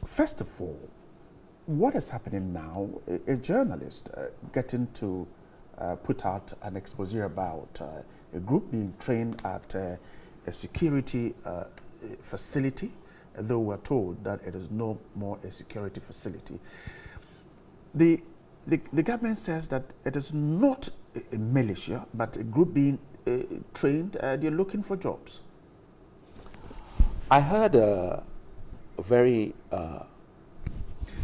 First of all, what is happening now? A journalist getting to put out an expose about a group being trained at a security facility, though we're told that it is no more a security facility. The government says that it is not a militia, but a group being trained. They're looking for jobs. I heard a very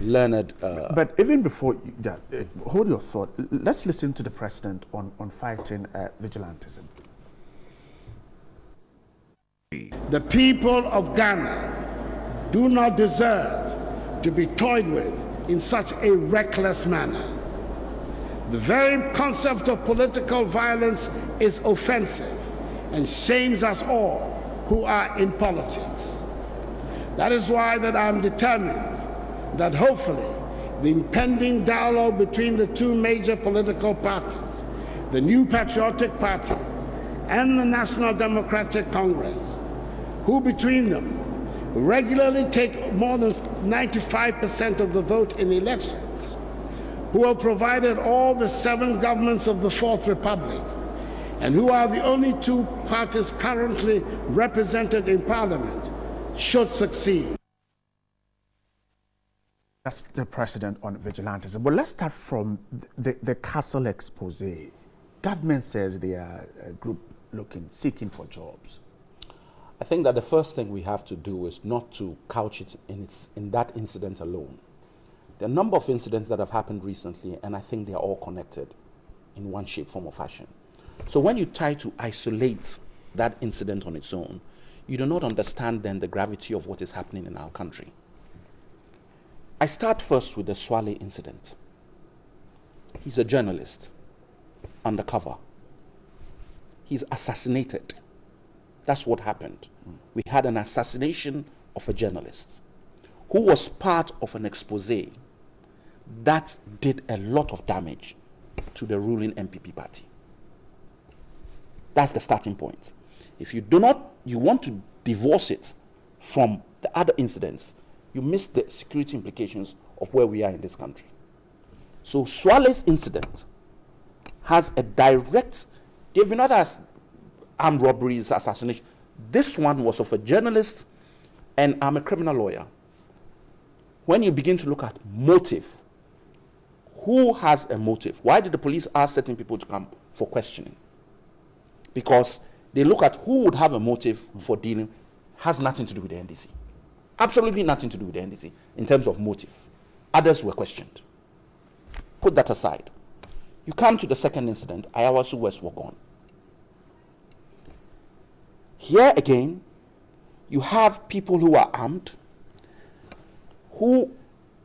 learned... But even before that, hold your thought. Let's listen to the president on fighting vigilantism. The people of Ghana do not deserve to be toyed with in such a reckless manner. The very concept of political violence is offensive and shames us all who are in politics. That is why that I'm determined that hopefully the impending dialogue between the two major political parties, the New Patriotic Party and the National Democratic Congress, who between them regularly take more than 95% of the vote in elections, who have provided all the 7 governments of the Fourth Republic, and who are the only 2 parties currently represented in Parliament, should succeed. That's the president on vigilantism. But let's start from the Castle expose. Government says they are a group seeking for jobs. I think that the first thing we have to do is not to couch it in that incident alone. There are a number of incidents that have happened recently, and I think they are all connected in one shape, form, or fashion. So when you try to isolate that incident on its own, you do not understand then the gravity of what is happening in our country. I start first with the Swale incident. He's a journalist, undercover. He's assassinated. That's what happened. We had an assassination of a journalist who was part of an expose that did a lot of damage to the ruling MPP party. That's the starting point. If you want to divorce it from the other incidents, you miss the security implications of where we are in this country. So Swale's incident has a direct, there have been other armed robberies, assassination. This one was of a journalist, and I'm a criminal lawyer. When you begin to look at motive, who has a motive? Why did the police ask certain people to come for questioning? Because they look at who would have a motive for dealing, has nothing to do with the NDC. Absolutely nothing to do with the NDC in terms of motive. Others were questioned. Put that aside. You come to the second incident, Ayawasu West Wagon. Here again, you have people who are armed, who,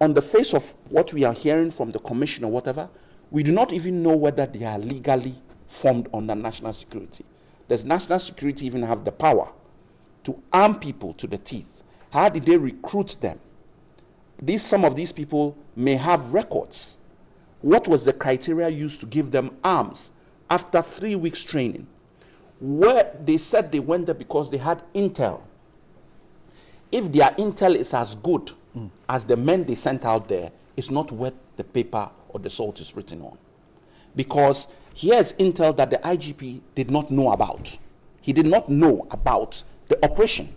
on the face of what we are hearing from the commission or whatever, we do not even know whether they are legally formed under national security. Does national security even have the power to arm people to the teeth? How did they recruit them? Some of these people may have records. What was the criteria used to give them arms after 3 weeks training? Where they said they went there because they had intel. If their intel is as good as the men they sent out there, it's not worth the paper or the salt is written on. Because here's intel that the IGP did not know about. He did not know about the operation.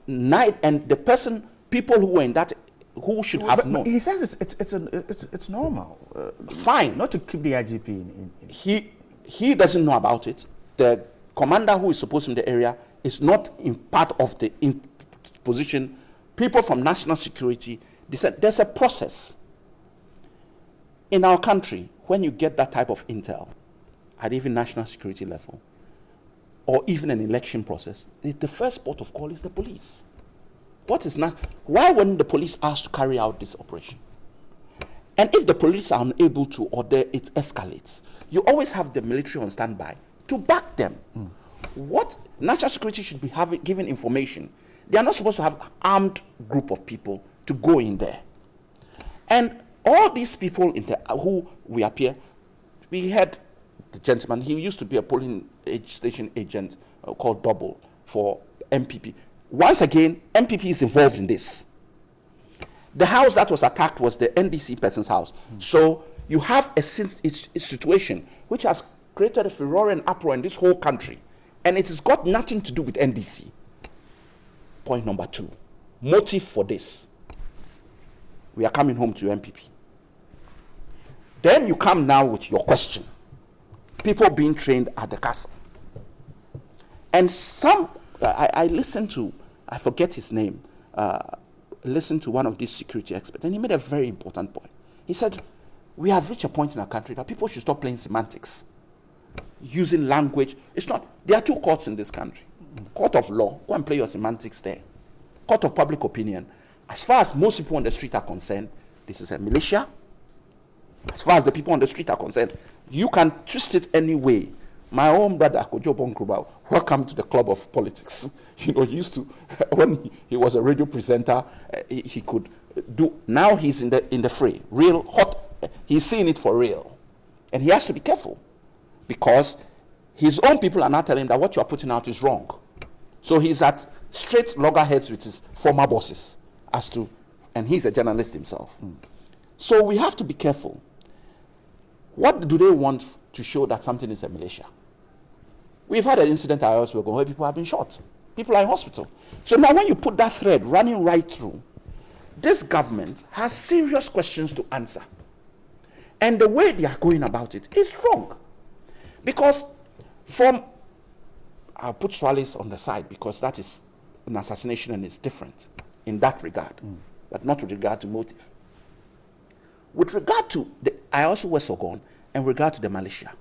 And the people who were in that, who should have known. He says it's normal. Fine. Not to keep the IGP in. He doesn't know about it. The commander who is supposed to be in the area is not in part of the position. People from national security, they said there's a process. In our country, when you get that type of intel, at even national security level, or even an election process, the first port of call is the police. Why weren't the police asked to carry out this operation? And if the police are unable to, or it escalates, you always have the military on standby to back them. What national security should be given information. They are not supposed to have an armed group of people to go in there. And all these people in there who we appear, we had the gentleman, he used to be a polling station agent called Double for MPP. once again, MPP is involved in this. The house that was attacked was the NDC person's house. So you have a situation which has created a furor and uproar in this whole country, and it has got nothing to do with NDC. Point number 2, motive for this. We are coming home to MPP. Then you come now with your question. People being trained at the castle. And some, I listened to, I forget his name, listened to one of these security experts, and he made a very important point. He said, we have reached a point in our country that people should stop playing semantics, using language. It's not, there are 2 courts in this country. Court of law, go and play your semantics there. Court of public opinion, as far as most people on the street are concerned, this is a militia. As far as the people on the street are concerned, you can twist it any way. My own brother, Kojo Bonkruba, welcome to the club of politics. You know, he used to, when he was a radio presenter, he could do, now he's in the fray, real hot, he's seeing it for real. And he has to be careful, because his own people are now telling him that what you are putting out is wrong. So he's at straight loggerheads with his former bosses, as to, and he's a journalist himself. So we have to be careful. What do they want to show that something is a militia? We've had an incident at Oswego where people have been shot. People are in hospital. So now when you put that thread running right through, this government has serious questions to answer. And the way they are going about it is wrong. Because I'll put Swales on the side, because that is an assassination and it's different in that regard, but not with regard to motive. With regard to the Ayasu Wesogon and regard to the militia,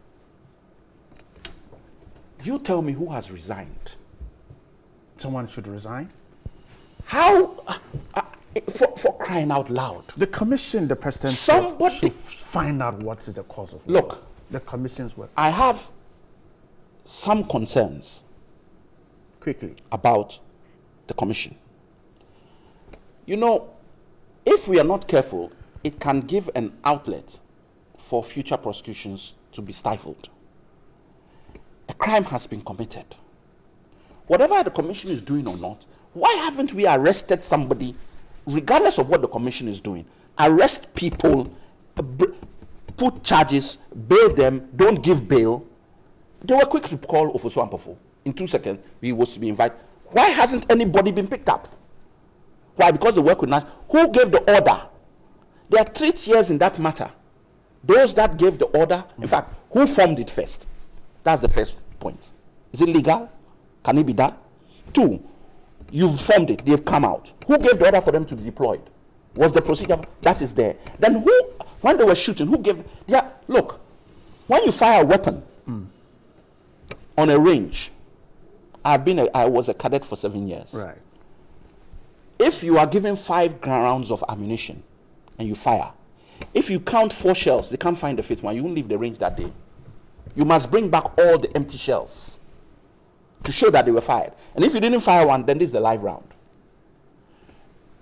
you tell me who has resigned. Someone should resign? How? For crying out loud. The commission, the president should find out what is the cause of it. Look, the commission's work. I have some concerns quickly about the commission. You know, if we are not careful, it can give an outlet for future prosecutions to be stifled. A crime has been committed. Whatever the commission is doing or not, why haven't we arrested somebody, regardless of what the commission is doing? Arrest people, put charges, bail them, don't give bail. They were quick to call Ofosu Ampofo. In 2 seconds, he was to be invited. Why hasn't anybody been picked up? Why? Because they work with us. Who gave the order? There are 3 tiers in that matter. Those that gave the order, in fact, who formed it first? That's the first point. Is it legal? Can it be done? 2, you've formed it, they've come out. Who gave the order for them to be deployed? Was the procedure that is there? Then who, when they were shooting, who gave? Yeah, look, when you fire a weapon on a range, I was a cadet for 7 years. Right. If you are given 5 rounds of ammunition and you fire, if you count 4 shells, they can't find the 5th one, you won't leave the range that day. You must bring back all the empty shells to show that they were fired. And if you didn't fire one, then this is the live round.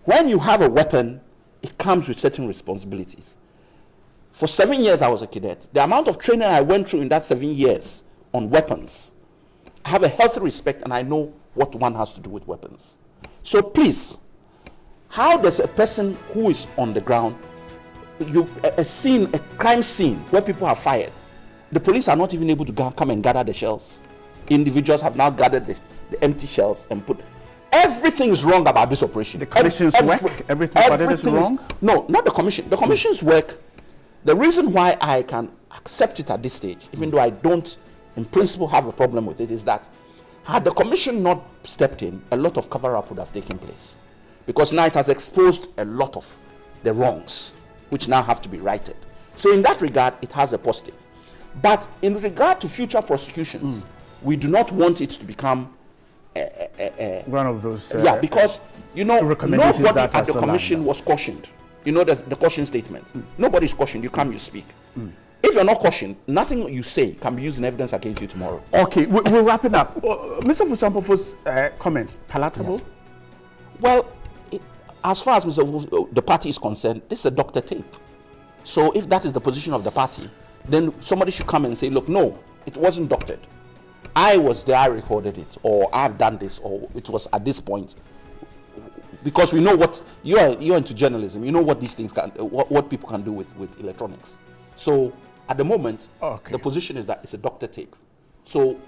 When you have a weapon, it comes with certain responsibilities. For 7 years I was a cadet. The amount of training I went through in that 7 years on weapons, I have a healthy respect and I know what one has to do with weapons. So please, how does a person who is on the ground, a crime scene where people have fired, the police are not even able to come and gather the shells. Individuals have now gathered the empty shells and put. Everything is wrong about this operation. The commission's work, everything about it is wrong? No, not the commission. The commission's work, the reason why I can accept it at this stage, even though I don't, in principle, have a problem with it, is that had the commission not stepped in, a lot of cover-up would have taken place. Because now it has exposed a lot of the wrongs, which now have to be righted. So in that regard, it has a positive. But in regard to future prosecutions, we do not want it to become one of those because you know nobody at the commission was cautioned. You know the caution statement. Nobody is cautioned. You come, you speak. If you're not cautioned, nothing you say can be used in evidence against you tomorrow. Okay, we're wrapping up. Mr. Fusampofo's comments, palatable? Yes. Well, as far as the party is concerned, this is a doctor tape. So if that is the position of the party, then somebody should come and say, look, no, it wasn't doctored. I was there, I recorded it, or I've done this, or it was at this point. Because we know what you're into journalism. You know what these things can, what people can do with electronics. So at the moment, the position is that it's a doctor tape. So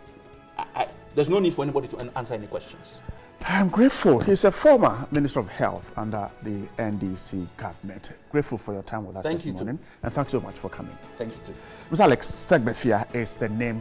there's no need for anybody to answer any questions. I'm grateful. He's a former Minister of Health under the NDC government. Grateful for your time with us this morning. And thanks so much for coming. Thank you too. Mr. Alex Sgbefia is the name.